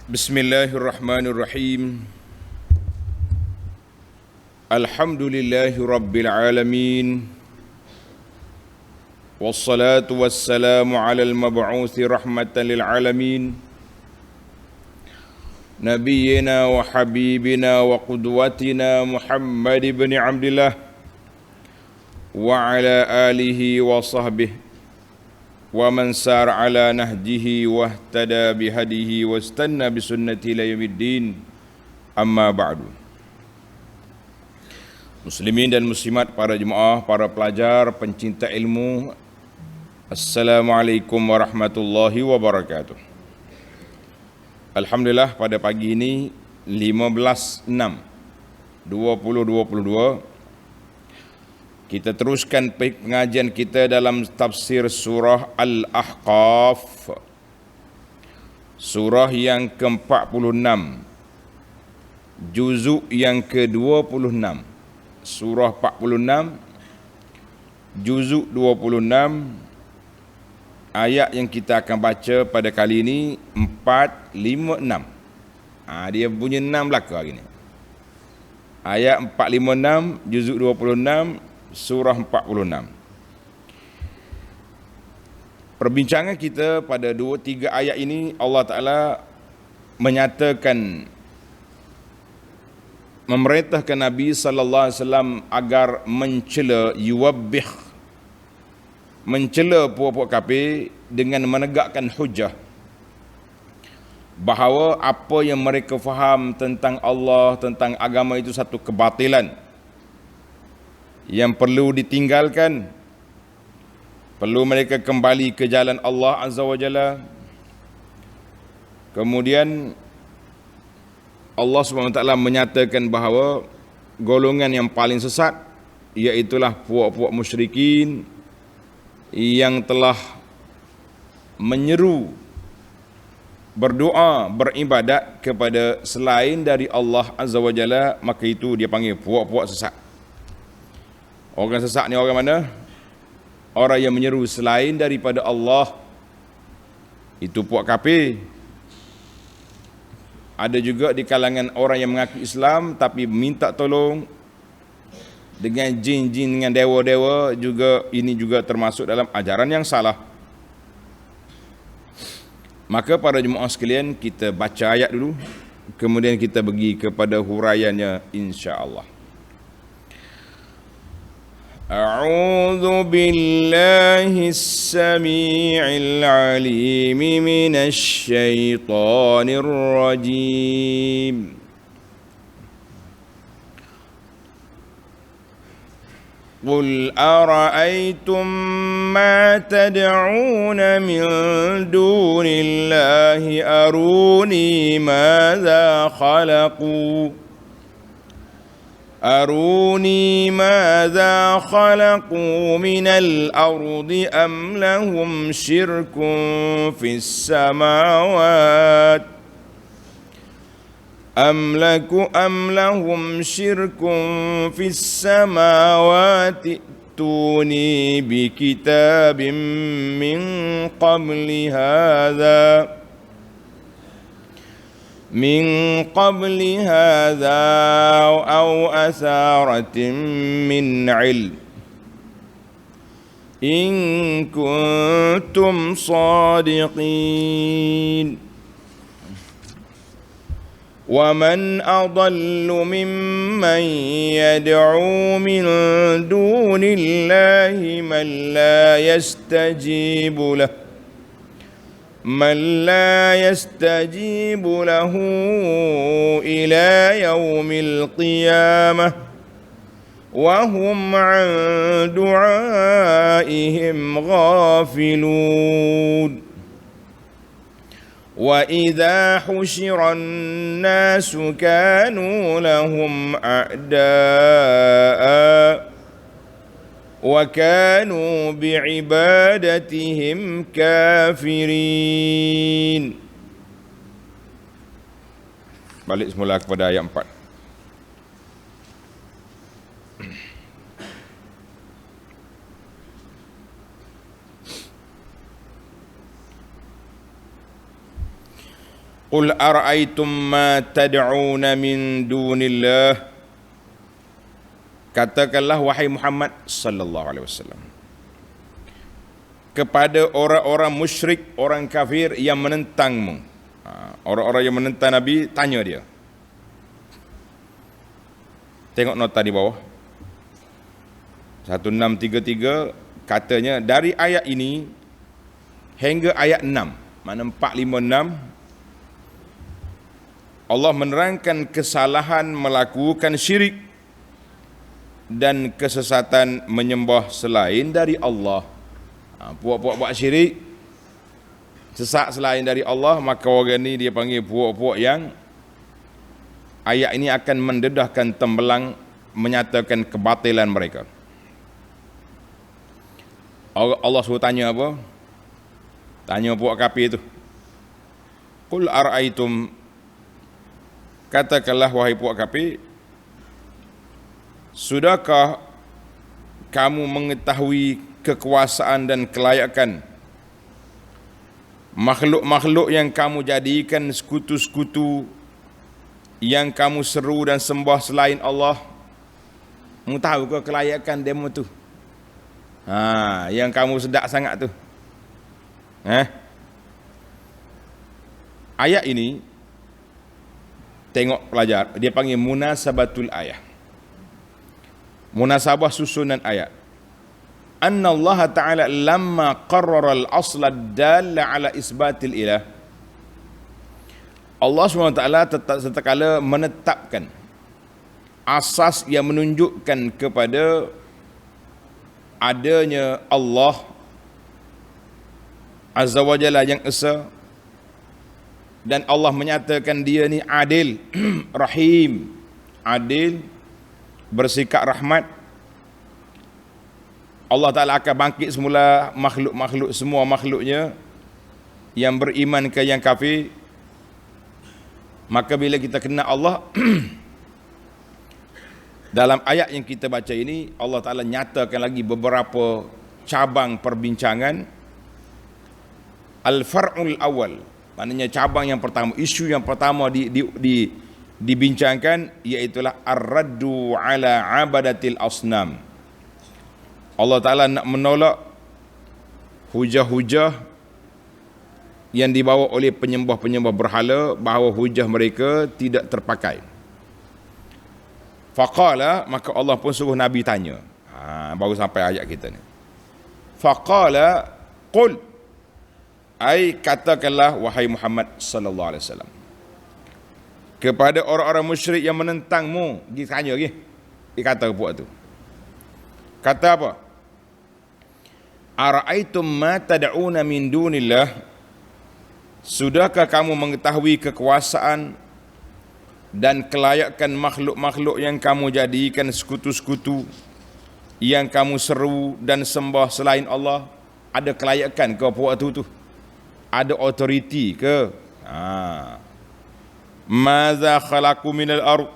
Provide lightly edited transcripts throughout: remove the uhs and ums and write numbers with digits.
Bismillahirrahmanirrahim. Alhamdulillahi rabbil alamin. Wassalatu wassalamu ala al-mab'uthi rahmatan lil alamin. Nabiyyina wa habibina wa qudwatina Muhammad ibn Abdillah wa ala alihi wa sahbihi wa man sar ala nahjihi wa ihtada bihadihi wa istanna bisunnati ila yaumiddin. Amma ba'du. Muslimin dan muslimat, para jemaah, para pelajar, pencinta ilmu, Assalamualaikum warahmatullahi wabarakatuh. Alhamdulillah, pada pagi ini 15/6/2022 kita teruskan pengajian kita dalam tafsir surah Al-Ahqaf, surah yang ke-46, juzuk yang ke-26. Surah 46, juzuk 26. Ayat yang kita akan baca pada kali ini 4, 5, 6. Dia punya 6 belaka hari ni. Ayat 4, 5, 6, juzuk 26, surah 46. Perbincangan kita pada 2-3 ayat ini, Allah Ta'ala menyatakan, memerintahkan Nabi sallallahu alaihi wasallam agar mencela, yuwabbih, mencela puak-puak kafir dengan menegakkan hujah bahawa apa yang mereka faham tentang Allah, tentang agama itu satu kebatilan yang perlu ditinggalkan. Perlu mereka kembali ke jalan Allah Azza wa Jalla. Kemudian Allah SWT menyatakan bahawa golongan yang paling sesat iaitulah puak-puak musyrikin yang telah menyeru, berdoa, beribadat kepada selain dari Allah Azza wa Jalla, maka itu dia panggil puak-puak sesat. Orang sesat ni orang mana? Orang yang menyeru selain daripada Allah. Itu puak kafir. Ada juga di kalangan orang yang mengaku Islam tapi minta tolong dengan jin-jin, dengan dewa-dewa juga. Ini juga termasuk dalam ajaran yang salah. Maka para jemaah sekalian, kita baca ayat dulu, kemudian kita pergi kepada huraiannya insya-Allah. أعوذ بالله السميع العليم من الشيطان الرجيم قل أرأيتم ما تدعون من دون الله أروني ماذا خلقوا من الأرض أم لهم شرك في السماوات ائتوني بكتاب من قبل هذا أو أثارة من علم إن كنتم صادقين ومن أضل ممن يدعو من دون الله من لا يستجيب له إلى يوم القيامة وهم عن دعائهم غافلون وإذا حشر الناس كانوا لهم أعداء وكانوا بعبادتهم كافرين. Balik semula kepada ayat 4. Qul ara'aytum ma tad'una min dunillah. Katakanlah wahai Muhammad sallallahu alaihi wasallam kepada orang-orang musyrik, orang kafir yang menentangmu. Orang-orang yang menentang Nabi, tanya dia. Tengok nota di bawah. 1633 katanya dari ayat ini hingga ayat 6, makna 456, Allah menerangkan kesalahan melakukan syirik dan kesesatan menyembah selain dari Allah. Puak-puak buat syirik, sesat selain dari Allah, maka orang ni dia panggil puak-puak yang ayat ini akan mendedahkan tembelang menyatakan kebatilan mereka. Allah suruh tanya apa? Tanya puak kafir itu. Qul ara'aytum, katakanlah wahai puak kafir, sudahkah kamu mengetahui kekuasaan dan kelayakan makhluk-makhluk yang kamu jadikan sekutu-sekutu, yang kamu seru dan sembah selain Allah? Kamu tahu ke kelayakan demo tu? Yang kamu sedak sangat tu. Ayat ini tengok pelajar, dia panggil munasabatul ayat. Munasabah susunan ayat. Anna Allah Ta'ala lamma qarrara al-asla dalla ala isbatil ilah. Allah SWT setakala menetapkan asas yang menunjukkan kepada adanya Allah Azza wa Jalla yang esa, dan Allah menyatakan dia ni adil, rahim, adil, bersikap rahmat. Allah Ta'ala akan bangkit semula makhluk-makhluk, semua makhluknya yang beriman ke yang kafir. Maka bila kita kenal Allah dalam ayat yang kita baca ini, Allah Ta'ala nyatakan lagi beberapa cabang perbincangan. Al-far'ul awal, maknanya cabang yang pertama, isu yang pertama dibincangkan, iaitulah ar-raddu ala abadatil asnam. Allah Ta'ala nak menolak hujah-hujah yang dibawa oleh penyembah-penyembah berhala, bahawa hujah mereka tidak terpakai. Faqala, maka Allah pun suruh Nabi tanya. Baru sampai ayat kita ni. Faqala qul, ai katakanlah wahai Muhammad sallallahu alaihi wasallam kepada orang-orang musyrik yang menentangmu. Dia tanya lagi. Dia kata puak tu. Kata apa? Ara'aitum ma tad'una min dunillah, sudahkah kamu mengetahui kekuasaan dan kelayakan makhluk-makhluk yang kamu jadikan sekutu-sekutu, yang kamu seru dan sembah selain Allah? Ada kelayakan ke puak tu? Ada autoriti ke? Maza khalaqu minal ard,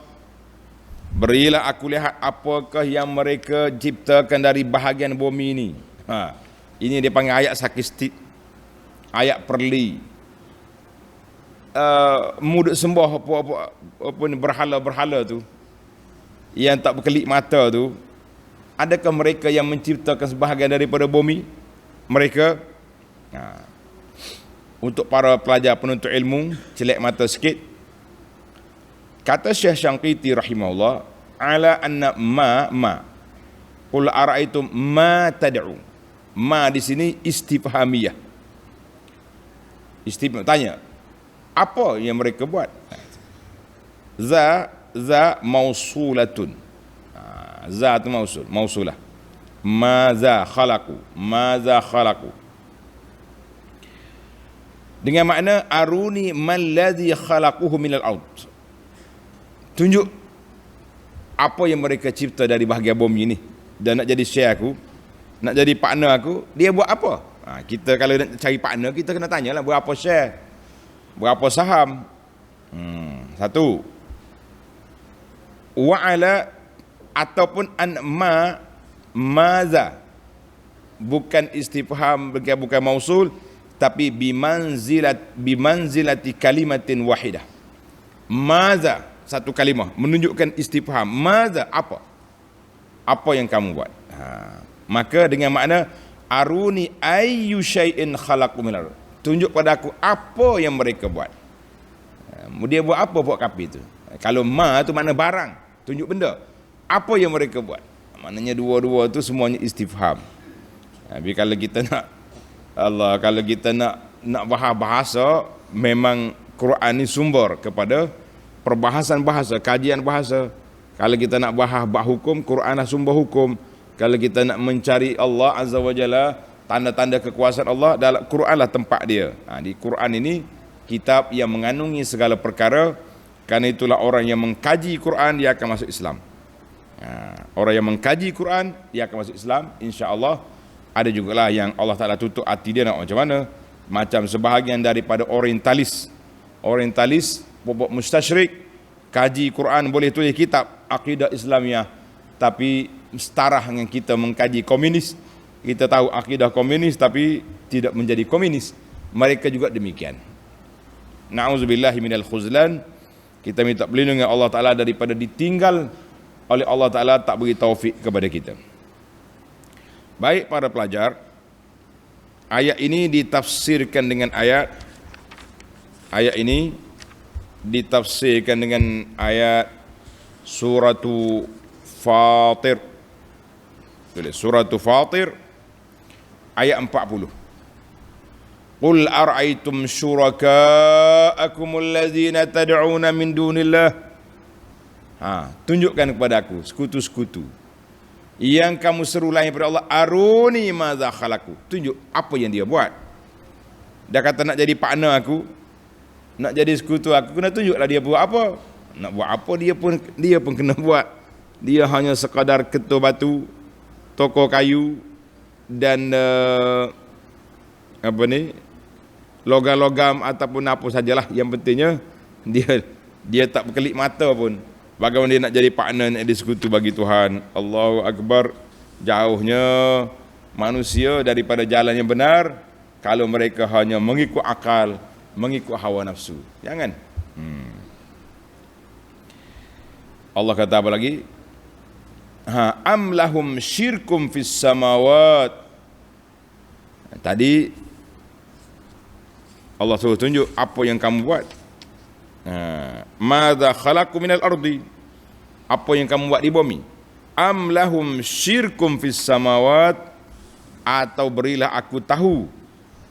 berilah aku lihat apakah yang mereka ciptakan dari bahagian bumi ini. Ini dia panggil ayat sakistik, ayat perli. Muduk sembah apa ni, berhala-berhala tu yang tak berkelip mata tu, adakah mereka yang menciptakan sebahagian daripada bumi mereka? Untuk para pelajar penuntut ilmu, celek mata sikit. Kata Syekh Syangqiti rahimahullah, ala anna ma qul ara'aitum ma tad'u. Ma di sini istifhamiyah. Istifham, tanya apa yang mereka buat. Za mausulatun. Za tu mausulah. Maza khalaqu. Dengan makna aruni malladhi khalaquhu minal ard. Tunjuk apa yang mereka cipta dari bahagian bumi ini. Dan nak jadi share aku, nak jadi partner aku, dia buat apa? Kita kalau nak cari partner, kita kena tanyalah berapa share, berapa saham. Satu. Wa'ala, ataupun an maza, bukan istifham, bukan mausul, tapi bimanzilati kalimatin wahidah. Maza, satu kalimah menunjukkan istifham. Maza, apa? Apa yang kamu buat? Maka dengan makna aruni ayyu syai'in khalaqu minal, tunjuk pada aku apa yang mereka buat. Dia buat apa buat kapi itu? Kalau ma tu makna barang, tunjuk benda. Apa yang mereka buat? Maknanya dua-dua tu semuanya istifham. Tapi kalau kita nak kalau kita nak bahasa, memang Quran ni sumber kepada perbahasan bahasa, kajian bahasa. Kalau kita nak bahas hukum, Quran lah sumber hukum. Kalau kita nak mencari Allah Azza wa Jalla, tanda-tanda kekuasaan Allah, dalam Quran lah tempat dia. Di Quran ini kitab yang mengandungi segala perkara. Karena itulah orang yang mengkaji Quran, dia akan masuk Islam. Orang yang mengkaji Quran, dia akan masuk Islam, insya-Allah. Ada jugalah yang Allah Ta'ala tutup hati dia nak macam mana. Macam sebahagian daripada orientalis, bobot mustasyrik, kaji Quran boleh tulis kitab akidah Islamiah, tapi setara dengan kita mengkaji komunis. Kita tahu akidah komunis tapi tidak menjadi komunis. Mereka juga demikian. Na'udzubillahi minal khuzlan. Kita minta perlindungan Allah Ta'ala daripada ditinggal oleh Allah Ta'ala, tak beri taufik kepada kita. Baik para pelajar, ayat ini ditafsirkan dengan ayat ini ditafsirkan dengan ayat suratu Fatir. Suratu Fatir ayat 40. Qul ara'aytum syuraka'akumul ladzina tad'una min dunillah. Tunjukkan kepada aku sekutu-sekutu yang kamu seru lain daripada Allah. Aruni madza khalaqu, tunjuk apa yang dia buat. Dia kata nak jadi partner aku, nak jadi sekutu aku, kena tunjuklah dia buat apa. Nak buat apa dia pun kena buat. Dia hanya sekadar ketua batu, toko kayu dan logam-logam ataupun apa sajalah. Yang pentingnya dia tak berkelip mata pun. Bagaimana dia nak jadi partner, nak jadi sekutu bagi Tuhan. Allahu Akbar. Jauhnya manusia daripada jalan yang benar kalau mereka hanya mengikut akal, mengikut hawa nafsu. Jangan. Allah kata apa lagi? Am lahum syirkum fis samawat. Tadi Allah suruh tunjuk apa yang kamu buat. Madza khalaqu minal ardi, apa yang kamu buat di bumi. Am lahum syirkum fis samawat, atau berilah aku tahu,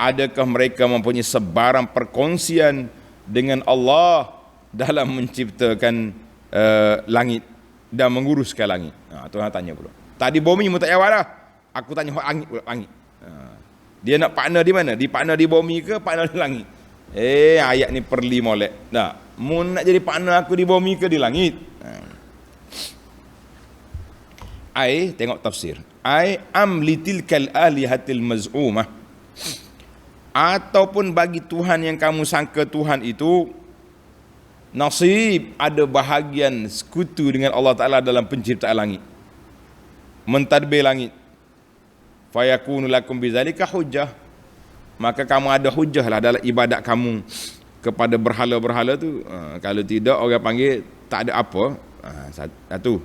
adakah mereka mempunyai sebarang perkongsian dengan Allah dalam menciptakan langit dan menguruskan langit. Tuhan tanya pula. Tadi bumi mu tak jawab dah. Aku tanya langit pula, langit. Dia nak partner di mana? Di partner di bumi ke partner di langit? Ayat ni perli molek. Mu nak jadi partner aku di bumi ke di langit? Tengok tafsir. Am litilkal alihatil maz'umah, ataupun bagi Tuhan yang kamu sangka Tuhan itu nasib, ada bahagian sekutu dengan Allah Ta'ala dalam penciptaan langit, mentadbir langit. Fayakunu lakum bizalika hujjah, maka kamu ada hujjah lah dalam ibadat kamu kepada berhala-berhala tu. Kalau tidak, orang panggil tak ada apa. Satu.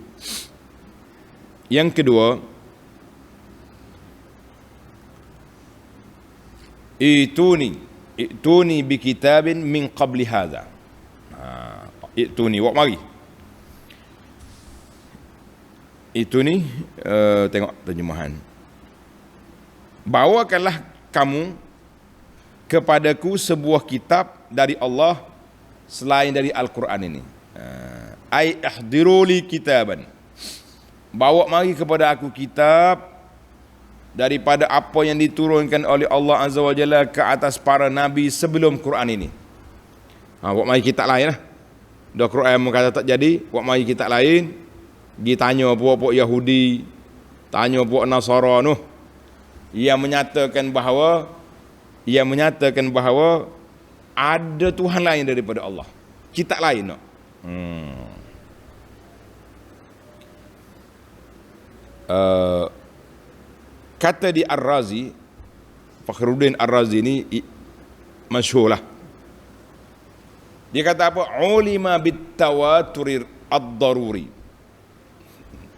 Yang kedua, ituni bi kitabin min qabli hadza. Ituni, wak mari. Ituni, tengok terjemahan. Bawakanlah kamu kepadaku sebuah kitab dari Allah selain dari Al-Quran ini. Ihdiruli kitaban, bawa mari kepada aku kitab daripada apa yang diturunkan oleh Allah Azza wa Jalla ke atas para nabi sebelum Quran ini. Bawa mari kitab lain lah. Dah Quran kata tak jadi, bawa mari kitab lain. Ditanya puak-puak Yahudi, tanya puak Nasara noh, yang menyatakan bahawa ada Tuhan lain daripada Allah. Kitab lain no. Kata di Ar-Razi, Fakhruddin Ar-Razi ni masyhur lah. Dia kata apa? Ulima bitawatur ad-daruri.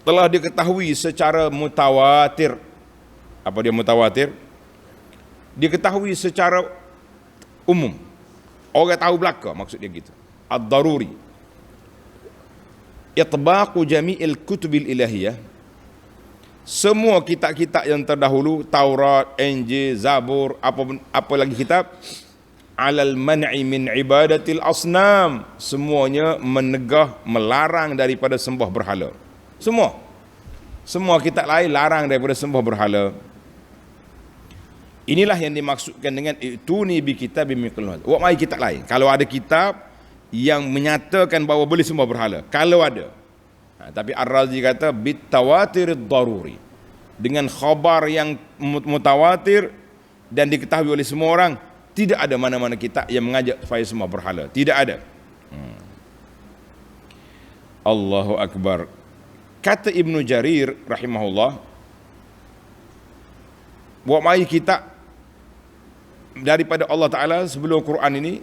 Telah diketahui secara mutawatir. Apa dia mutawatir? Diketahui secara umum. Orang tahu belaka, maksud dia gitu. Ad-daruri. Itbaqu jami'il kutubil ilahiyah. Semua kitab-kitab yang terdahulu, Taurat, Injil, Zabur, apa lagi kitab, alal man'i min ibadatil asnam, semuanya menegah, melarang daripada sembah berhala. Semua kitab lain larang daripada sembah berhala. Inilah yang dimaksudkan dengan ituni bi kitabim min kulli. Buat mai kitab lain. Kalau ada kitab yang menyatakan bahawa boleh sembah berhala, kalau ada. Tapi Ar-Razi kata bitawatir daruri, dengan khabar yang mutawatir dan diketahui oleh semua orang, tidak ada mana-mana kitab yang mengajak supaya sembah berhala, tidak ada. Allahu Akbar. Kata Ibnu Jarir rahimahullah, buat mai kitab daripada Allah Ta'ala sebelum Quran ini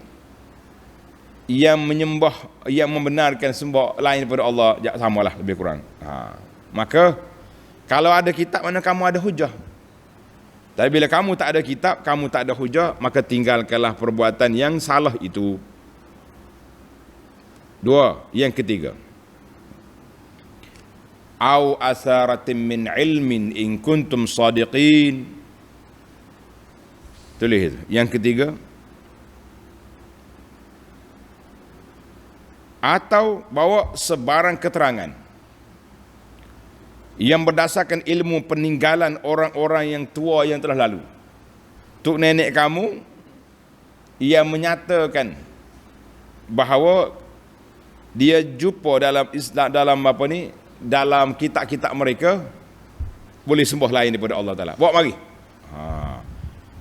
yang menyembah, yang membenarkan sembah lain daripada Allah, samalah lebih kurang. Maka kalau ada kitab, mana kamu ada hujah. Tapi bila kamu tak ada kitab, kamu tak ada hujah, maka tinggalkanlah perbuatan yang salah itu. Dua, yang ketiga, au asaratin min ilmin in kuntum sadiqin. Tulis itu. Yang ketiga, atau bawa sebarang keterangan yang berdasarkan ilmu peninggalan orang-orang yang tua yang telah lalu. Tok nenek kamu yang menyatakan bahawa dia jumpa dalam kitab-kitab mereka boleh sembah lain daripada Allah Ta'ala. Bawa mari.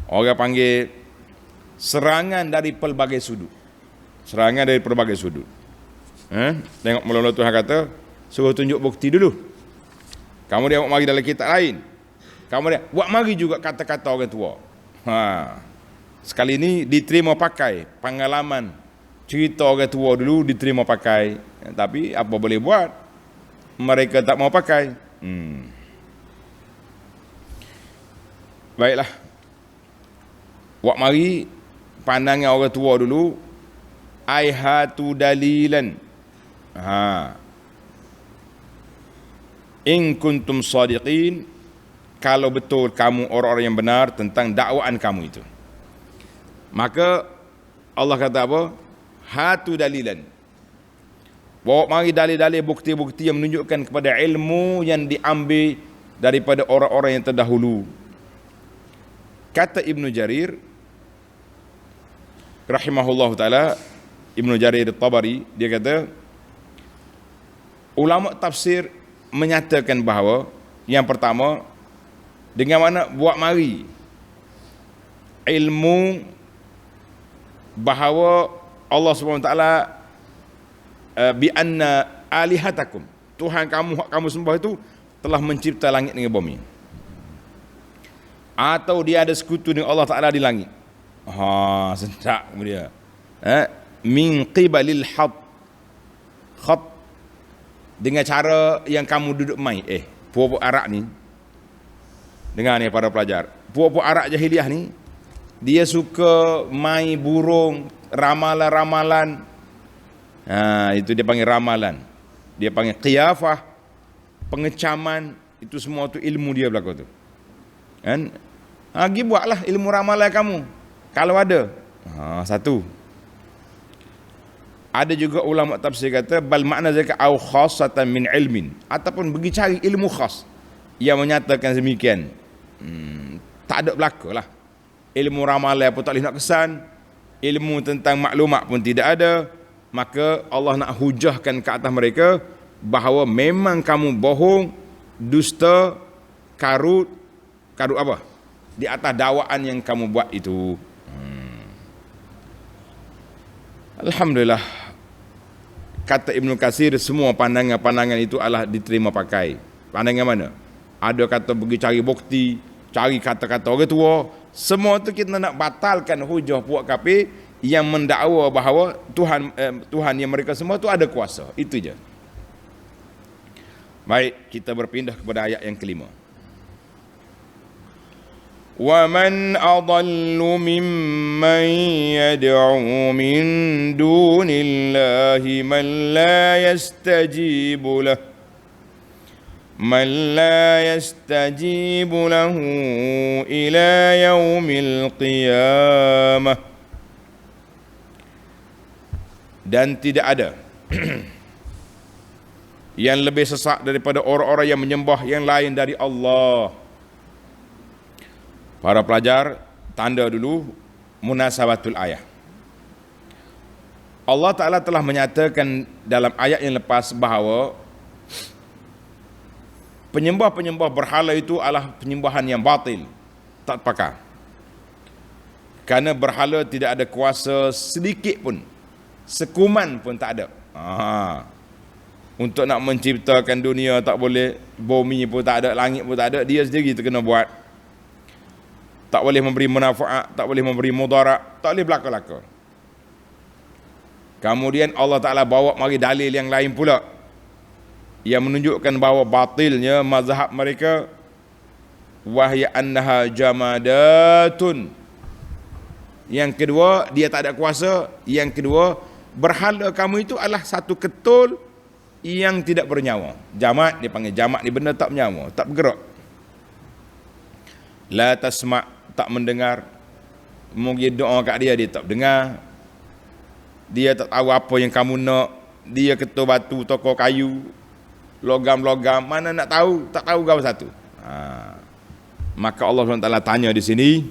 Orang panggil serangan dari pelbagai sudut. Tengok mula-mula Tuhan kata, suruh tunjuk bukti dulu. Kamu dia buat mari dalam kitab lain. Kamu dia buat mari juga kata-kata orang tua. Sekali ini diterima pakai pengalaman cerita orang tua dulu, diterima pakai. Tapi apa boleh buat? Mereka tak mau pakai. Baiklah. Buat mari pandangan orang tua dulu. Aihatu dalilan. In kuntum sadiqin, kalau betul kamu orang-orang yang benar tentang dakwaan kamu itu. Maka Allah kata apa? Hatu dalilan. Bawa mari dalil-dalil, bukti-bukti yang menunjukkan kepada ilmu yang diambil daripada orang-orang yang terdahulu. Kata Ibnu Jarir rahimahullah ta'ala, Ibnu Jarir At-Tabari, dia kata ulama tafsir menyatakan bahawa yang pertama, dengan mana buat mari ilmu bahawa Allah SWT bi anna alihatakum, Tuhan kamu sembah itu telah mencipta langit dengan bumi, atau dia ada sekutu dengan Allah Ta'ala di langit. Sentak dia. Min qibalil khat, dengan cara yang kamu duduk main. Puak-puak Arab ni, dengar ni para pelajar, puak-puak Arab jahiliah ni, dia suka main burung, ramalan-ramalan. Itu dia panggil ramalan. Dia panggil qiyafah, pengecaman. Itu semua tu ilmu dia belakang tu. Kan? Pergi buatlah ilmu ramalan kamu, kalau ada. Satu. Ada juga ulama tafsir kata bal makna zaka au khassatan min ilmin, ataupun pergi cari ilmu khas yang menyatakan demikian. Tak ada belakalah. Ilmu ramalan pun tak boleh nak kesan, ilmu tentang maklumat pun tidak ada. Maka Allah nak hujahkan ke atas mereka bahawa memang kamu bohong, dusta, karut apa? Di atas dakwaan yang kamu buat itu. Alhamdulillah, kata Ibnu Katsir, semua pandangan-pandangan itu adalah diterima pakai. Pandangan mana? Ada kata pergi cari bukti, cari kata-kata orang tua, Semua tu kita nak batalkan hujah puak kafir yang mendakwa bahawa Tuhan yang mereka semua tu ada kuasa. Itu je. Baik, kita berpindah kepada ayat yang kelima. وَمَنْ أَضَلُّ مِمَّنْ يَدْعُو مِنْ دُونِ اللَّهِ مَنْ لَا يَسْتَجِيبُ لَهُ إِلَى يَوْمِ الْقِيَامَةِ. Dan tidak ada yang lebih sesat daripada orang-orang yang menyembah yang lain dari Allah. Para pelajar, tanda dulu munasabatul ayat. Allah Ta'ala telah menyatakan dalam ayat yang lepas bahawa penyembah-penyembah berhala itu adalah penyembahan yang batil, tak pakar. Kerana berhala tidak ada kuasa sedikit pun, sekuman pun tak ada. Untuk nak menciptakan dunia tak boleh, bumi pun tak ada, langit pun tak ada, dia sendiri terkena buat. Tak boleh memberi manfaat, tak boleh memberi mudarat, tak boleh belaka-laka. Kemudian Allah Ta'ala bawa mari dalil yang lain pula yang menunjukkan bahawa batilnya mazhab mereka, wahya annaha jamadatun. Yang kedua, dia tak ada kuasa. Yang kedua, berhala kamu itu adalah satu ketul yang tidak bernyawa. Jamat, dia panggil jamat ni, benda tak bernyawa, tak bergerak. La tasma', tak mendengar. Mungkin doa kat dia, dia tak dengar. Dia tak tahu apa yang kamu nak. Dia ketul batu, tokok kayu, logam-logam, mana nak tahu, tak tahu kau satu. Maka Allah SWT tanya di sini,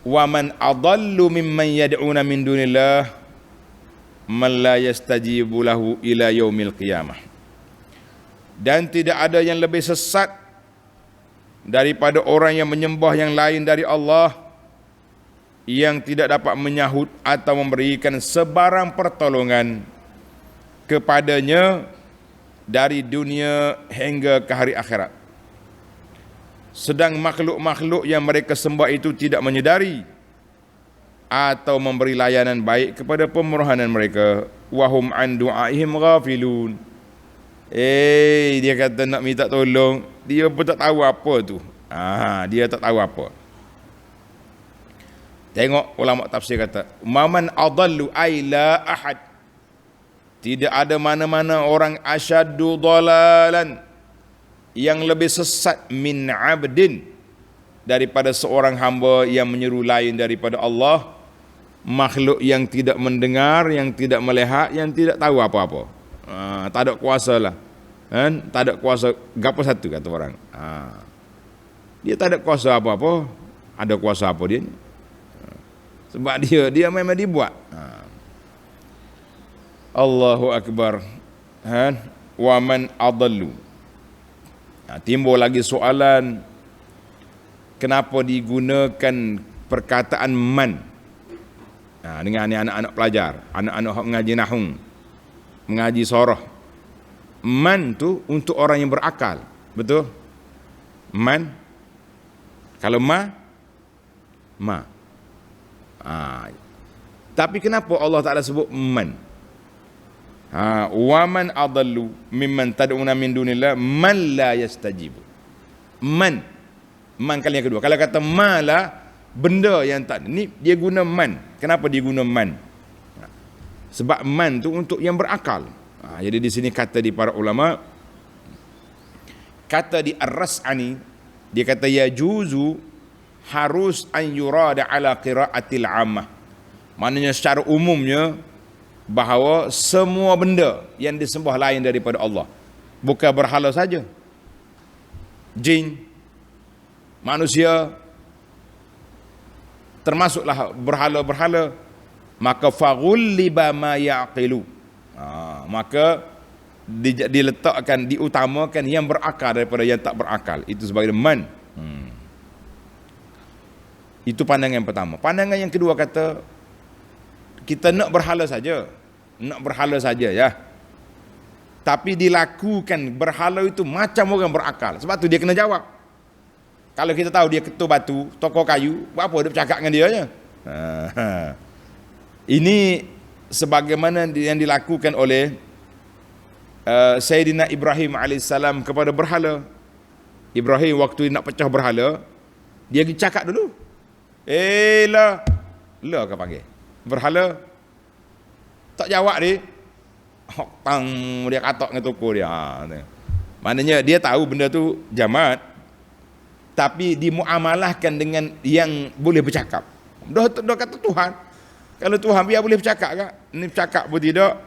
wa man adallu mimman yad'una min dunillah man la yastajibu lahu ila yaumil qiyamah. Dan tidak ada yang lebih sesat daripada orang yang menyembah yang lain dari Allah, yang tidak dapat menyahut atau memberikan sebarang pertolongan kepadanya dari dunia hingga ke hari akhirat. Sedang makhluk-makhluk yang mereka sembah itu tidak menyedari atau memberi layanan baik kepada permohonan mereka. Wahum an du'aihim ghafilun. Dia kata nak minta tolong, dia pun tak tahu apa tu. Dia tak tahu apa. Tengok ulama tafsir kata, maman adallu ay la ahad. Tidak ada mana-mana orang asyaddu dalalan, yang lebih sesat min abdin, daripada seorang hamba yang menyeru lain daripada Allah, makhluk yang tidak mendengar, yang tidak melihat, yang tidak tahu apa-apa. Tak ada kuasa lah, kan? Tak ada kuasa gapo satu, kata orang. Dia tak ada kuasa apa-apa. Ada kuasa apa dia? Sebab dia memang dibuat. Allahu Akbar. Wa man adallu. Timbul lagi soalan, kenapa digunakan perkataan man dengan ni anak-anak pelajar, anak-anak mengaji nahwu, mengaji sorah. Man tu untuk orang yang berakal, betul? Man. Kalau ma. Tapi kenapa Allah Ta'ala sebut man? Wa man adallu mimman tad'una min dunillah man la yastajibu. Man kali yang kedua. Kalau kata ma lah, benda yang tak, ni dia guna man. Kenapa dia guna man? Sebab man tu untuk yang berakal. Jadi di sini kata di para ulama, kata di Ar-Ras'ani, dia kata ya juzu harus an yurada ala qiraatil ammah. Maknanya secara umumnya bahawa semua benda yang disembah lain daripada Allah, bukan berhala saja, jin, manusia, termasuklah berhala-berhala, maka faghulliba ma yaqilu, maka diletakkan, diutamakan yang berakal daripada yang tak berakal. Itu sebagai man. Itu pandangan yang pertama. Pandangan yang kedua kata, kita nak berhala saja, ya, tapi dilakukan berhala itu macam orang berakal. Sebab tu dia kena jawab. Kalau kita tahu dia ketua batu, tokoh kayu, buat apa dia bercakap dengan dia je? Ini sebagaimana yang dilakukan oleh Sayyidina Ibrahim AS kepada berhala. Ibrahim waktu nak pecah berhala, dia pergi cakap dulu. La kau panggil. Berhala. Tak jawab dia. Tang, dia katok dengan toko dia. Maknanya dia tahu benda tu jamat, tapi dimuamalahkan dengan yang boleh bercakap. Dah kata Tuhan. Kalau Tuhan biar boleh bercakap kak? Ni bercakap pun tidak,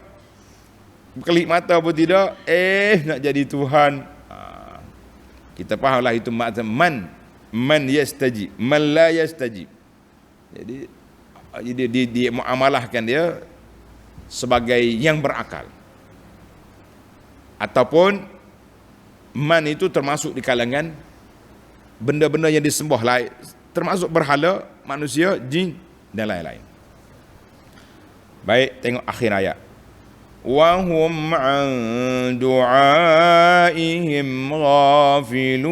berkelip mata pun tidak, nak jadi Tuhan. Kita fahamlah itu makna man yastajib, man la yastajib. Jadi dia muamalahkan dia sebagai yang berakal. Ataupun man itu termasuk di kalangan benda-benda yang disembah lain, termasuk berhala, manusia, jin dan lain-lain. Baik, tengok akhir ayat. Wa hum an du'aihim ghafilun.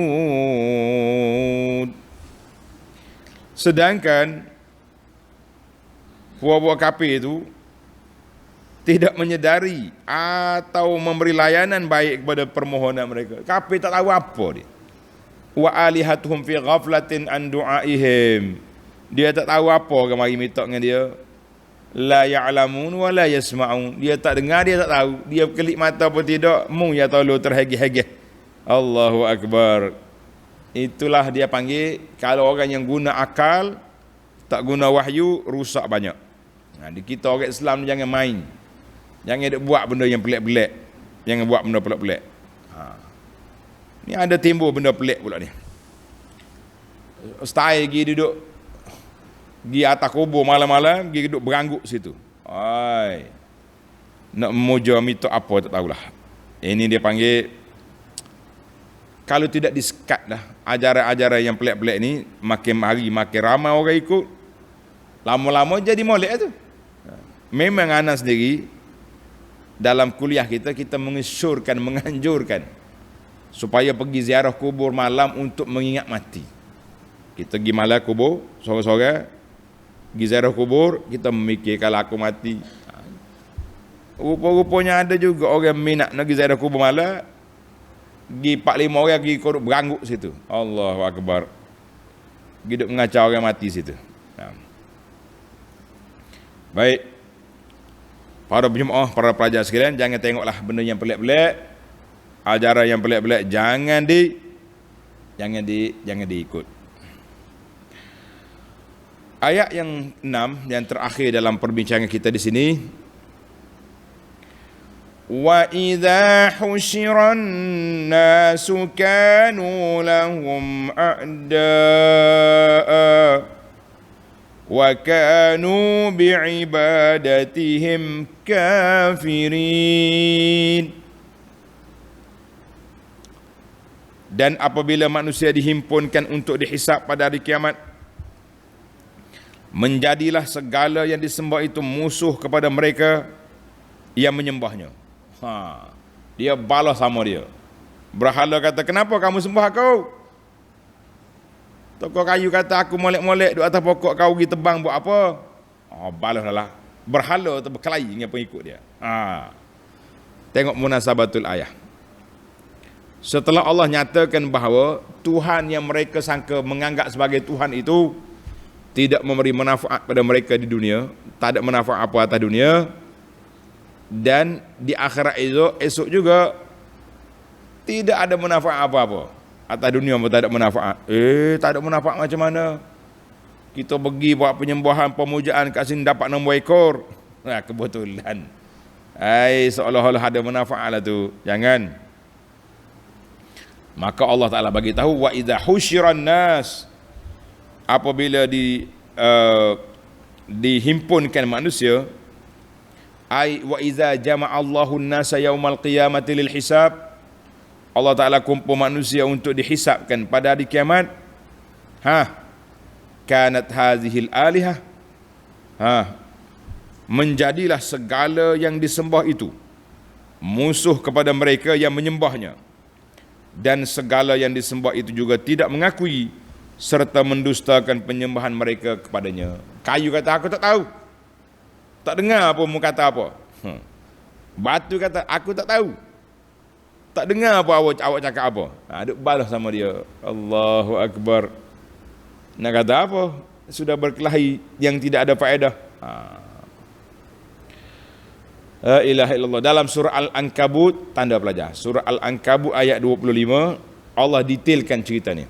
Sedangkan puak-puak kafir itu tidak menyedari atau memberi layanan baik kepada permohonan mereka. Kafir tak tahu apa dia. Wa alihatuhum fi ghaflatin an du'aihim. Dia tak tahu apa orang mari minta dengan dia. La ya'lamun wa la yasma'un. Dia tak dengar, dia tak tahu. Dia kelip mata pun tidak, mu ya tolong terhegeh-hegeh. Allahu akbar. Itulah dia panggil, kalau orang yang guna akal, tak guna wahyu, rusak banyak. Di kita orang Islam jangan main. Jangan buat benda yang pelik-pelik. Jangan buat benda pelik-pelik. Ni ada timbul benda pelik pula ni. Style pergi duduk, pergi atas kubur malam-malam, pergi duduk berangguk situ. Nak memuja minta apa tak tahulah. Ini dia panggil, kalau tidak disekat dah ajaran-ajaran yang pelik-pelik ni, makin hari makin ramai orang ikut, lama-lama jadi molek tu. Memang anak sendiri dalam kuliah kita menganjurkan supaya pergi ziarah kubur malam untuk mengingat mati. Kita pergi malam kubur, sore-sore pergi ziarah kubur, kita memikir kalau aku mati. Rupa-rupanya ada juga orang minat nak pergi ziarah kubur malam, pergi 4-5 orang pergi kodok berangguk situ. Allahu akbar. Hidup mengacau orang mati situ. Baik. Para penjemaah, para pelajar sekalian, jangan tengoklah benda yang pelik-pelik, ajaran yang pelik-pelik, jangan diikut. Ayat yang 6 yang terakhir dalam perbincangan kita di sini. Wa idza husyiran nasu kanu lahum a'daa wa kanu bi'ibadatihim kafirin. Dan apabila manusia dihimpunkan untuk dihisap pada hari kiamat, menjadilah segala yang disembah itu musuh kepada mereka yang menyembahnya. Dia balas sama dia. Berhala kata, kenapa kamu sembah aku? Tokoh kayu kata, aku molek-molek duduk atas pokok, kau pergi tebang buat apa? Balaslah. Berhala atau berkelahi dengan pengikut dia. Tengok munasabatul ayah. Setelah Allah nyatakan bahawa Tuhan yang mereka sangka menganggap sebagai Tuhan itu tidak memberi manfaat pada mereka di dunia, tak ada manfaat apa atas dunia, dan di akhirat esok juga tidak ada manfaat apa-apa. Atas dunia pun tak ada manfaat. Tak ada manfaat macam mana? Kita pergi buat penyembahan, pemujaan kat sini dapat nombor ekor. Kebetulan. Seolah-olah ada manfaat lah tu. Jangan. Maka Allah Ta'ala bagi tahu, wa idza husyiran nas, apabila dihimpunkan manusia, wa idza jama'allahu an-nasa yaumal qiyamati lil hisab, Allah Ta'ala kumpul manusia untuk dihisapkan pada hari kiamat. Kanat hazihil alihah, menjadilah segala yang disembah itu musuh kepada mereka yang menyembahnya, dan segala yang disembah itu juga tidak mengakui serta mendustakan penyembahan mereka kepadanya. Kayu kata, aku tak tahu. Tak dengar apa mu kata apa. Batu kata, aku tak tahu. Tak dengar apa awak cakap apa. Duk balas sama dia. Allahu Akbar. Nak kata apa? Sudah berkelahi yang tidak ada faedah. La ilaha illallah. Dalam surah Al-Ankabut, tanda pelajar. Surah Al-Ankabut ayat 25, Allah detailkan cerita ni.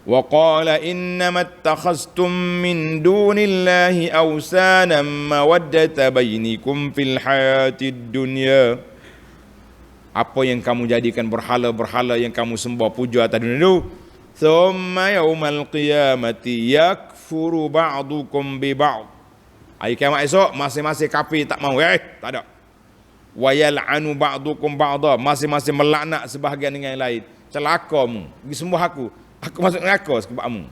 Wa qala innama attakhaztum min dunillahi awsanan mawaddata bainikum fil hayatid dunya. Apa yang kamu jadikan berhala-berhala yang kamu sembah puja atas dunia itu, thumma yaumal qiyamati yakfuru ba'dukum bi ba'd. Hari kiamat esok masing-masing kafir tak mau, tak ada. Wa yal'anu ba'dukum ba'da, masing-masing melaknat sebahagian dengan yang lain. Celakamu, pergi sembah aku masuk neraka sebabmu.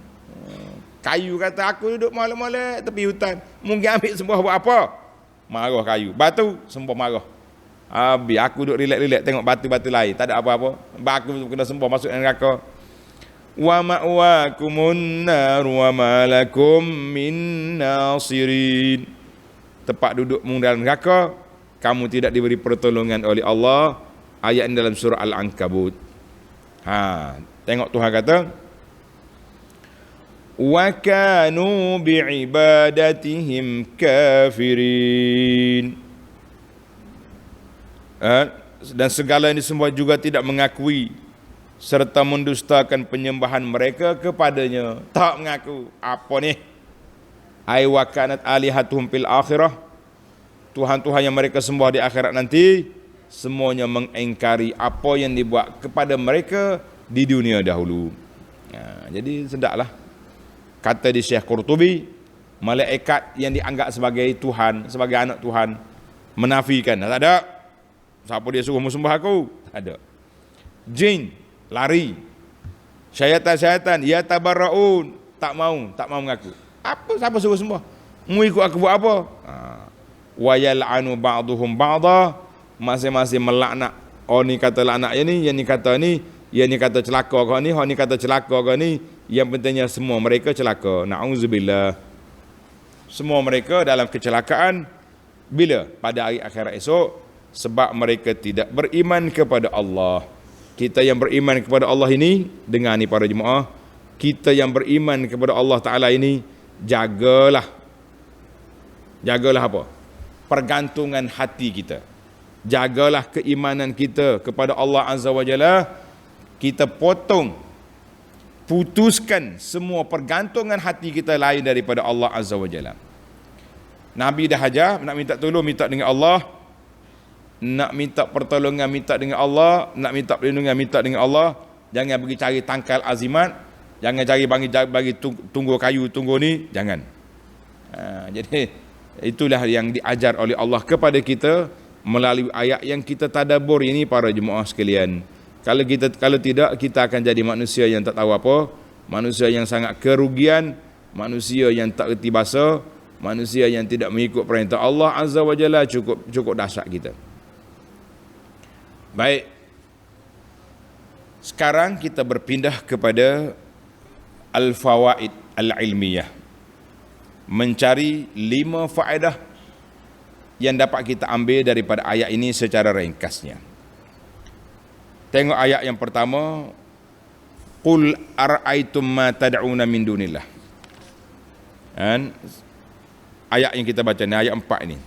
Kayu kata, aku duduk malam-malam tepi hutan, mungkin ambil sembah buat apa? Marah kayu. Batu sembah marah. Habis aku duduk relax-relax tengok batu-batu lain, tak ada apa-apa. Aku kena sembah masuk neraka. Wa ma'wakumun nar wa ma lakum min nasirin. Tempat dudukmu dalam neraka, kamu tidak diberi pertolongan oleh Allah. Ayat ini dalam surah Al-Ankabut. Tengok Tuhan kata, wa kanu bi'ibadatihim kafirin. Dan segala yang disembah juga tidak mengakui serta mendustakan penyembahan mereka kepadanya. Tak mengaku. Apa ni? Ai wa kanat alihatuhum fil akhirah. Tuhan-tuhan yang mereka sembah di akhirat nanti semuanya mengingkari apa yang dibuat kepada mereka di dunia dahulu. Jadi sedaklah kata di Syekh Qurtubi, malaikat yang dianggap sebagai Tuhan, sebagai anak Tuhan, menafikan. Tak ada. Siapa dia suruh sembah aku? Tak ada. Jin lari. Syaitan ya tabarraun, tak mau mengaku. Apa siapa suruh sembah? Mu ikut aku buat apa? Wa yal'anu ba'duhum ba'da, masing-masing melaknat. Oh ni kata laknat yang ni kata ni, yang ni kata celaka kau ni, hang ni kata celaka kau ni. Yang pentingnya semua mereka celaka. Na'udzubillah. Semua mereka dalam kecelakaan bila pada hari akhirat esok, sebab mereka tidak beriman kepada Allah. Kita yang beriman kepada Allah ini, dengar ni para jemaah, kita yang beriman kepada Allah Ta'ala ini, jagalah apa? Pergantungan hati kita. Jagalah keimanan kita kepada Allah Azza wa Jalla. Kita putuskan semua pergantungan hati kita lain daripada Allah Azza wa Jalla. Nabi dah ajar, nak minta tolong, minta dengan Allah. Nak minta pertolongan, minta dengan Allah. Nak minta perlindungan, minta dengan Allah. Jangan pergi cari tangkal azimat. Jangan cari bagi tunggu kayu, tunggu ni. Jangan. Jadi itulah yang diajar oleh Allah kepada kita melalui ayat yang kita tadabbur ini para jemaah sekalian. Kalau tidak, kita akan jadi manusia yang tak tahu apa, manusia yang sangat kerugian, manusia yang tak reti bahasa, manusia yang tidak mengikut perintah Allah Azza wa Jalla. Cukup dahsyat kita. Baik. Sekarang kita berpindah kepada al-fawaid al-ilmiyah. Mencari 5 faedah yang dapat kita ambil daripada ayat ini secara ringkasnya. Tengok ayat yang pertama. Qul ara'aitum ma tad'una min dunillah. Ayat yang kita baca ni, ayat 4 ini.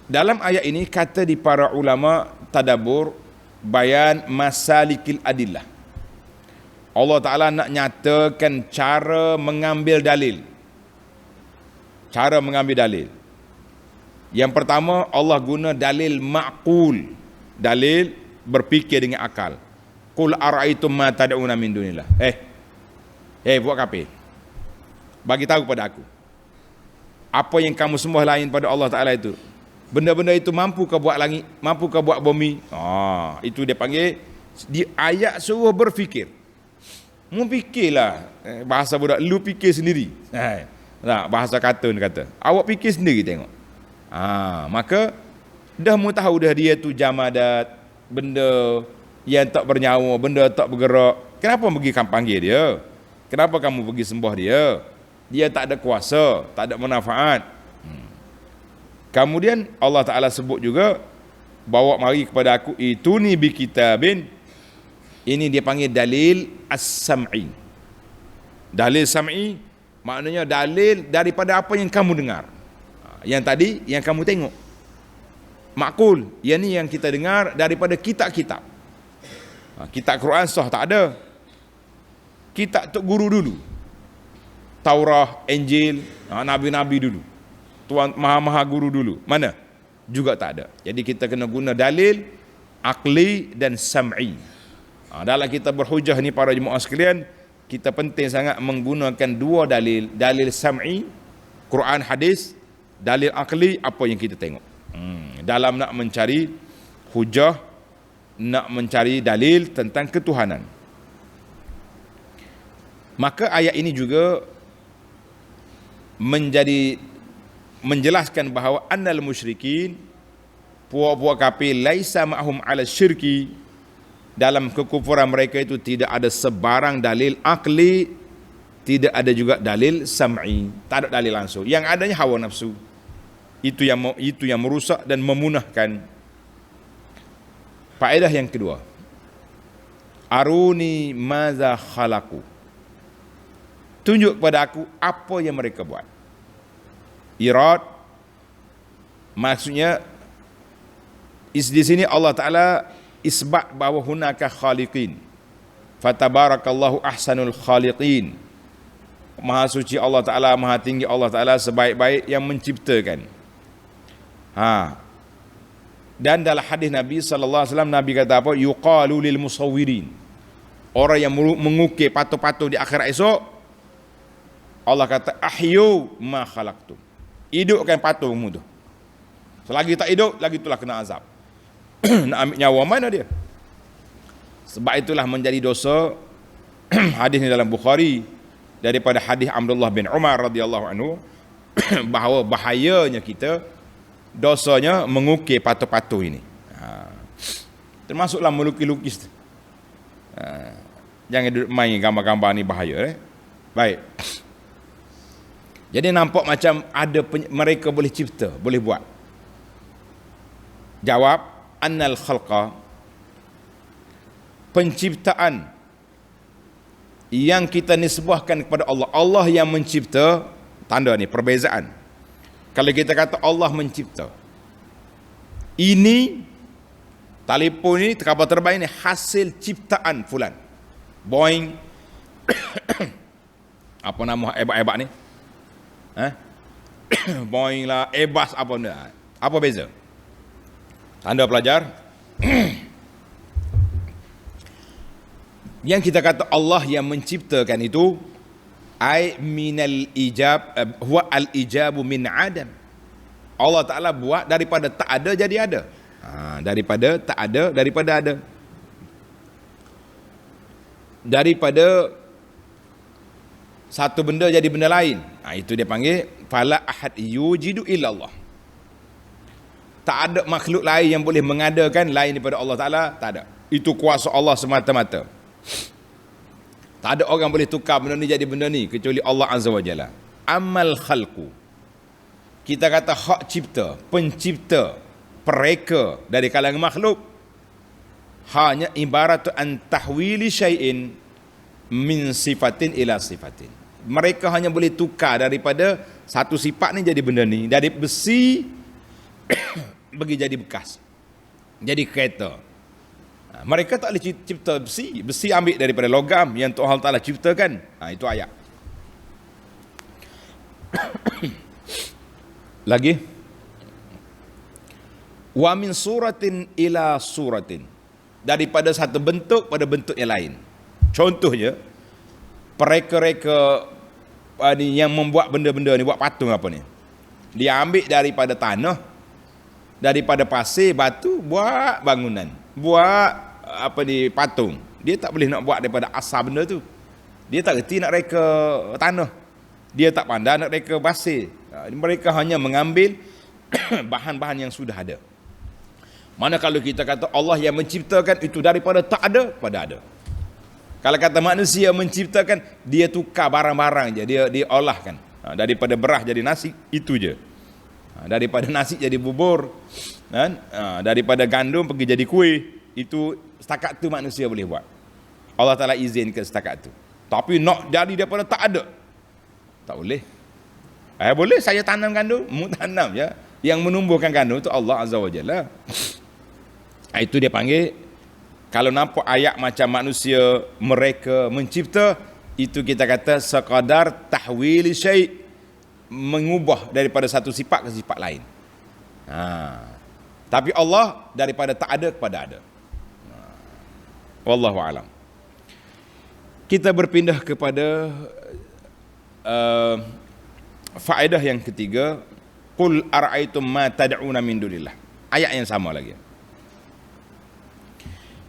Dalam ayat ini kata di para ulama tadabbur, bayan masalikil adillah. Allah Ta'ala nak nyatakan cara mengambil dalil. Cara mengambil dalil. Yang pertama, Allah guna dalil ma'qul. Dalil berfikir dengan akal. Qul ara'aitum ma tad'una min dunillah. Buat kafir. Bagi tahu pada aku. Apa yang kamu sembah lain pada Allah Ta'ala itu. Benda-benda itu mampu ke buat langit, mampu ke buat bumi. Itu dia panggil di ayat suruh berfikir. Mu fikirlah. Bahasa budak, lu fikir sendiri. Bahasa kartun kata. Awak fikir sendiri tengok. Maka dah mu tahu dah dia tu jamadat, benda yang tak bernyawa, benda tak bergerak. Kenapa pergi kamu panggil dia? Kenapa kamu pergi sembah dia? Dia tak ada kuasa, tak ada manfaat. Kemudian Allah Ta'ala sebut juga, bawa mari kepada aku ituni bi kitabin. Ini dia panggil dalil as-sam'i. Dalil sam'i maknanya dalil daripada apa yang kamu dengar. Yang tadi yang kamu tengok. Makul, yang ni yang kita dengar daripada kitab-kitab. Kitab Quran sah tak ada. Kitab tok guru dulu. Taurah, Injil, nabi-nabi dulu. Tuan maha-maha guru dulu. Mana? Juga tak ada. Jadi kita kena guna dalil akli dan sam'i. Dalam kita berhujah ni para jemaah sekalian, kita penting sangat menggunakan dua dalil. Dalil sam'i, Quran hadis, dalil akli apa yang kita tengok. Dalam nak mencari hujah, nak mencari dalil tentang ketuhanan. Maka ayat ini juga menjelaskan bahawa annal musyrikin, puak-puak kafir, laisa ma'hum ala syirki, dalam kekufuran mereka itu tidak ada sebarang dalil akli, tidak ada juga dalil sam'i, tak ada dalil langsung. Yang adanya hawa nafsu. Itu yang merusak dan memunahkan. Faedah yang kedua, aruni maza khalaqu, tunjuk kepada aku apa yang mereka buat. Irad maksudnya di sini Allah Ta'ala isbat bahawa hunaka khaliqin, fatabarakallahu ahsanul khaliqin. Maha suci Allah Ta'ala, maha tinggi Allah Ta'ala, sebaik-baik yang menciptakan. Dan dalam hadis Nabi SAW, Nabi kata apa? Yuqalu lil musawwirin, orang yang mengukir patung-patung di akhirat esok, Allah kata ahyu ma khalaqtum, hidupkan patungmu tu. Selagi tak hidup, lagi itulah kena azab. Nak ambil nyawa mana dia? Sebab itulah menjadi dosa. Hadis ni dalam Bukhari daripada hadis Abdullah bin Umar radhiyallahu anhu, bahawa bahayanya kita, dosanya mengukir patung-patung ini. Termasuklah melukis-lukis. Jangan duduk main gambar-gambar ni, bahaya. Baik. Jadi nampak macam ada mereka boleh cipta, boleh buat. Jawab, annal khalqa, penciptaan yang kita nisbahkan kepada Allah. Allah yang mencipta, tanda ni perbezaan. Kalau kita kata Allah mencipta, ini telefon ini, kapal terbang ini hasil ciptaan fulan. Boeing apa nama hebat-hebat ni? Boeing lah, Airbus apa ni? Apa beza? Anda pelajar. Yang kita kata Allah yang menciptakan itu, ai minal ijab, huwa al ijabu min adam. Allah Ta'ala buat daripada tak ada jadi ada. Daripada tak ada, daripada ada. Daripada satu benda jadi benda lain. Itu dia panggil fala ahad yujidu illallah. Tak ada makhluk lain yang boleh mengadakan lain daripada Allah Ta'ala, tak ada. Itu kuasa Allah semata-mata. Tak ada orang boleh tukar benda ni jadi benda ni kecuali Allah Azza wa Jalla. Amal khalqu, kita kata hak cipta, pencipta, pereka dari kalangan makhluk, hanya ibarat an tahwili syai'in min sifatin ila sifatin. Mereka hanya boleh tukar daripada satu sifat ni jadi benda ni, dari besi bagi jadi bekas, jadi kereta. Mereka tak boleh cipta besi. Besi ambil daripada logam yang Tuhan Ta'ala ciptakan. Itu ayat. Lagi, wa min suratin ila suratin, daripada satu bentuk pada bentuk yang lain. Contohnya, pereka-reka yang membuat benda-benda ni, buat patung apa ni, dia ambil daripada tanah, daripada pasir, batu, buat bangunan, buat apa ni, patung. Dia tak boleh nak buat daripada asal benda tu. Dia tak reti nak reka tanah, dia tak pandai nak reka pasir. Mereka hanya mengambil bahan-bahan yang sudah ada. Mana kalau kita kata Allah yang menciptakan itu daripada tak ada pada ada. Kalau kata manusia menciptakan, dia tukar barang-barang je, dia olahkan. Daripada beras jadi nasi, itu je. Daripada nasi jadi bubur, kan? Daripada gandum pergi jadi kuih. Itu setakat tu manusia boleh buat. Allah Ta'ala izinkan setakat tu. Tapi nak jadi daripada tak ada, tak boleh. Boleh saya tanam gandum, tanam je. Yang menumbuhkan gandum itu Allah Azza wa Jalla. Itu dia panggil, kalau nampak ayat macam manusia mereka mencipta, itu kita kata sekadar tahwil syai', mengubah daripada satu sifat ke sifat lain. Tapi Allah daripada tak ada kepada ada. Wallahu alam. Kita berpindah kepada faedah yang ketiga, qul ara'aitum ma tad'una min dunillah. Ayat yang sama lagi.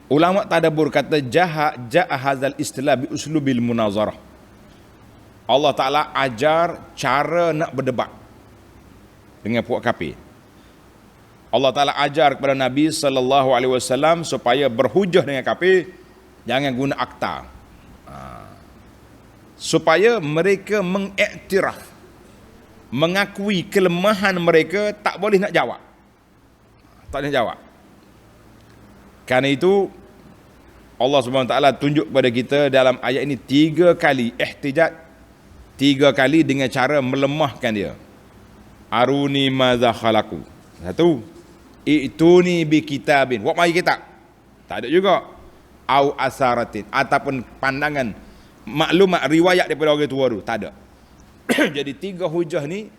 Ulama tadabbur kata ja'a hadzal istilah bi uslubil munazarah. Allah Ta'ala ajar cara nak berdebat dengan puak kafir. Allah Ta'ala ajar kepada Nabi sallallahu alaihi wasallam supaya berhujah dengan kafir, jangan guna akta. Supaya mereka mengiktiraf, mengakui kelemahan mereka, tak boleh nak jawab. Tak boleh jawab. Karena itu Allah Subhanahu Wa Taala tunjuk kepada kita dalam ayat ini 3 kali ihtijaj, 3 kali dengan cara melemahkan dia. Aruni madza khalaqu. Satu, ituni bi kitabin. Buat mari kitab. Tak ada juga. Au asaratin, ataupun pandangan maklumat riwayat daripada orang tua tu, tak ada. Jadi 3 hujah ni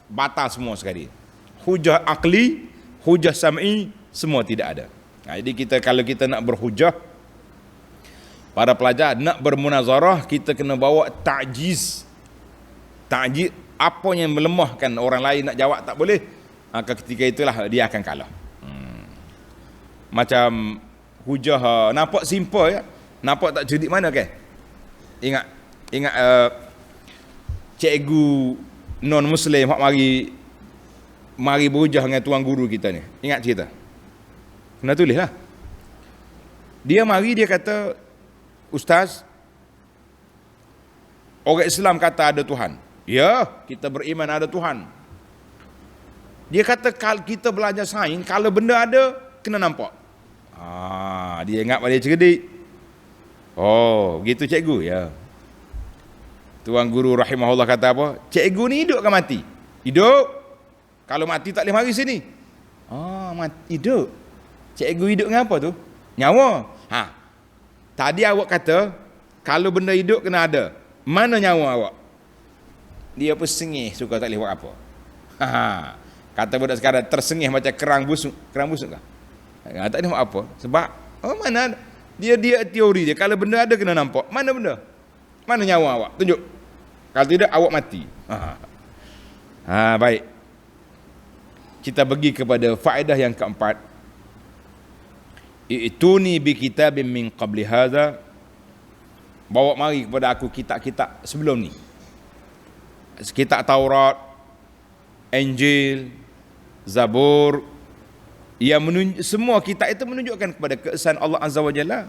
batal semua sekali. Hujah akli, hujah sam'i, semua tidak ada. Jadi kalau kita nak berhujah, para pelajar nak bermunazarah, kita kena bawa ta'jiz. Ta'jiz, apa yang melemahkan orang lain nak jawab tak boleh, maka ketika itulah dia akan kalah. Macam hujah nampak simple ya, nampak tak cerdik mana kan? Ingat cikgu non muslim hak mari berhujah dengan tuan guru kita ni. Ingat cerita? Kena tulis lah. Dia mari, dia kata, Ustaz, orang Islam kata ada Tuhan. Ya, kita beriman ada Tuhan. Dia kata kalau kita belajar sains, kalau benda ada, kena nampak. Dia ingat pada cerdik. Oh, begitu cikgu? Ya. Tuan guru rahimahullah kata apa? Cikgu ni hidup ke mati? Hidup. Kalau mati tak boleh mari sini. Mati, hidup. Cikgu hidup dengan apa tu? Nyawa. Tadi awak kata kalau benda hidup kena ada. Mana nyawa awak? Dia pun sengih, suka tak boleh buat apa. Kata budak sekarang tersengih macam kerang busuk. Kerang busuk kah? Tak boleh buat apa. Sebab mana dia teori dia, kalau benda ada kena nampak. Mana benda? Mana nyawa awak? Tunjuk. Kalau tidak awak mati. Baik. Kita pergi kepada faedah yang keempat. Ituni bi kitabim min qabli hadza. Bawa mari kepada aku kitab-kitab sebelum ni. Kitab Taurat, Injil, Zabur, yang semua kitab itu menunjukkan kepada keesaan Allah Azza wa Jalla.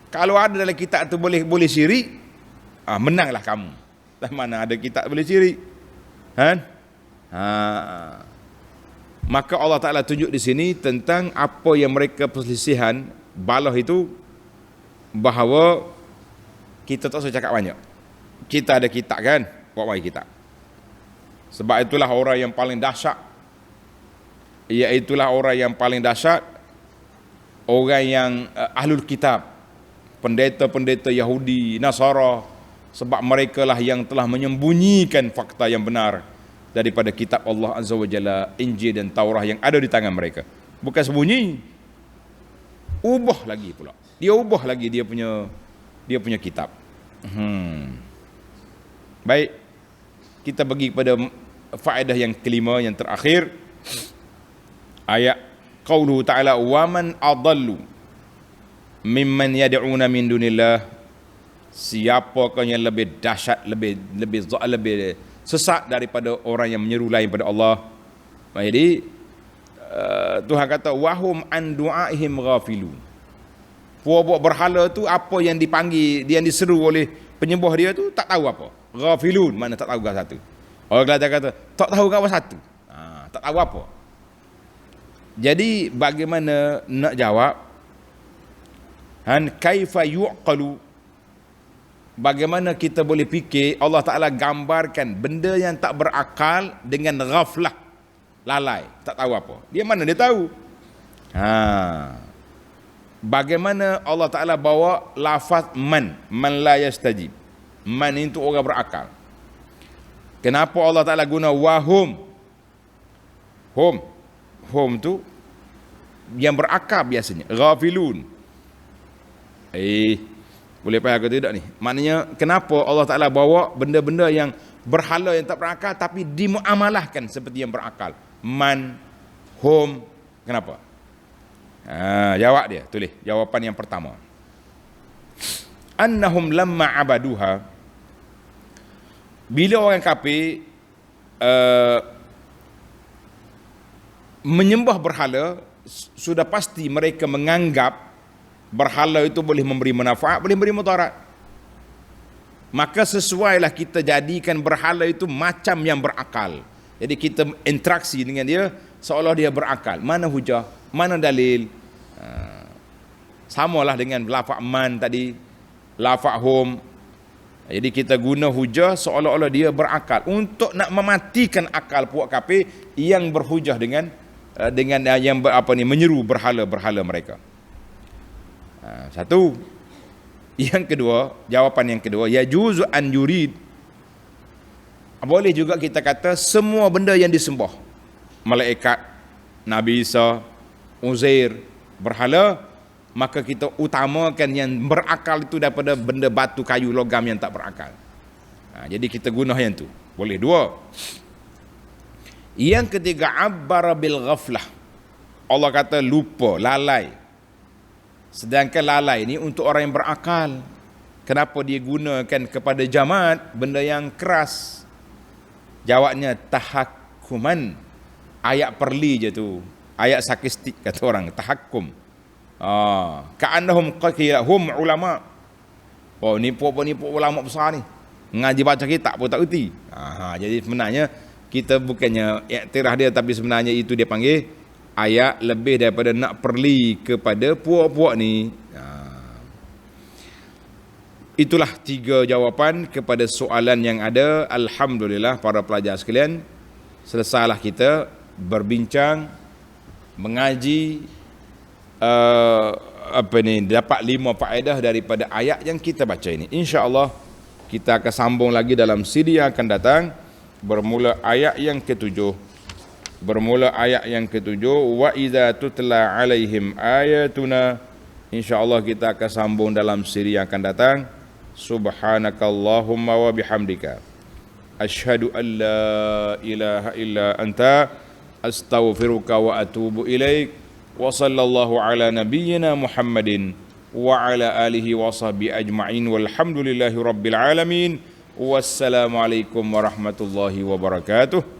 Kalau ada dalam kitab itu boleh syirik, menanglah kamu. Mana ada kitab boleh syirik? Maka Allah Ta'ala tunjuk di sini tentang apa yang mereka perselisihan balah itu, bahawa kita tak usah cakap banyak. Kita ada kitab kan? Buat mari kitab. Sebab itulah orang yang paling dahsyat, iaitulah orang yang paling dahsyat, orang yang ahlul kitab, pendeta-pendeta Yahudi, Nasara, sebab mereka lah yang telah menyembunyikan fakta yang benar daripada kitab Allah Azza wa Jalla, Injil dan Taurah yang ada di tangan mereka. Bukan sembunyi, ubah lagi pula. Dia ubah lagi dia punya kitab. Baik, kita pergi kepada faedah yang kelima, yang terakhir. Ayat qauluhu ta'ala wa man adallu mimman yad'una min dunillah. Siapakah yang lebih dahsyat, lebih sesat daripada orang yang menyeru lain pada Allah. Jadi Tuhan kata wahum an du'aihim ghafilun. Puak-puak berhala tu apa yang dipanggil, yang diseru oleh penyembah dia tu tak tahu apa. Ghafilun, mana tak tahu apa satu. Orang Kelantan kata tak tahu apa satu. Tak tahu apa. Jadi bagaimana nak jawab? Kaifa yuqalu, bagaimana kita boleh fikir Allah Ta'ala gambarkan benda yang tak berakal dengan ghaflah, lalai, tak tahu apa. Dia mana dia tahu? Bagaimana Allah Ta'ala bawa lafaz man la yastajib. Man itu orang berakal. Kenapa Allah Ta'ala guna wahum? Hum tu yang berakal biasanya. Ghafilun. Boleh faham ke tidak ni? Maknanya kenapa Allah Ta'ala bawa benda-benda yang berhala yang tak berakal tapi dimuamalahkan seperti yang berakal. Man, hum, kenapa? Jawab dia, tulis jawapan yang pertama. Annahum lamma abaduha, bila orang kafir menyembah berhala, sudah pasti mereka menganggap berhala itu boleh memberi manfaat, boleh memberi mudarat. Maka sesuailah kita jadikan berhala itu macam yang berakal. Jadi kita interaksi dengan dia seolah dia berakal. Mana hujah? Mana dalil? Samalah dengan lafaz man tadi, lafaz hum. Jadi kita guna hujah seolah-olah dia berakal untuk nak mematikan akal puak kafir yang berhujah dengan yang menyeru berhala-berhala mereka. Satu. Yang kedua, jawapan yang kedua, yajuzu an yurid, boleh juga kita kata semua benda yang disembah, malaikat, Nabi Isa, Uzair, berhala, maka kita utamakan yang berakal itu daripada benda batu, kayu, logam yang tak berakal. Jadi kita guna yang tu. Boleh dua. Yang ketiga, abbara bil ghaflah, Allah kata lupa, lalai. Sedangkan lalai ni untuk orang yang berakal. Kenapa dia gunakan kepada jamaat benda yang keras? Jawabnya tahakkuman. Ayat perli je tu. Ayat sakistik kata orang, tahakkum. Ka'annahum qila hum ulama. Ni puak ulama besar ni. Ngaji baca kitab pun tak erti. Jadi sebenarnya kita bukannya iktiraf dia, tapi sebenarnya itu dia panggil ayat lebih daripada nak perli kepada puak-puak ni. Itulah 3 jawapan kepada soalan yang ada. Alhamdulillah para pelajar sekalian, selesailah kita berbincang, mengaji dapat 5 faedah daripada ayat yang kita baca ini. Insya-Allah kita akan sambung lagi dalam siri yang akan datang, bermula ayat yang ke-7. Wa idza tutla alaihim ayatuna. Insyaallah kita akan sambung dalam siri yang akan datang. Subhanakallahumma wa bihamdika asyhadu an la ilaha illa anta astaghfiruka wa atubu ilaik. Wa sallallahu ala nabiyyina Muhammadin wa ala alihi wa sahbihi ajma'in walhamdulillahi rabbil alamin. Wassalamu alaikum warahmatullahi wabarakatuh.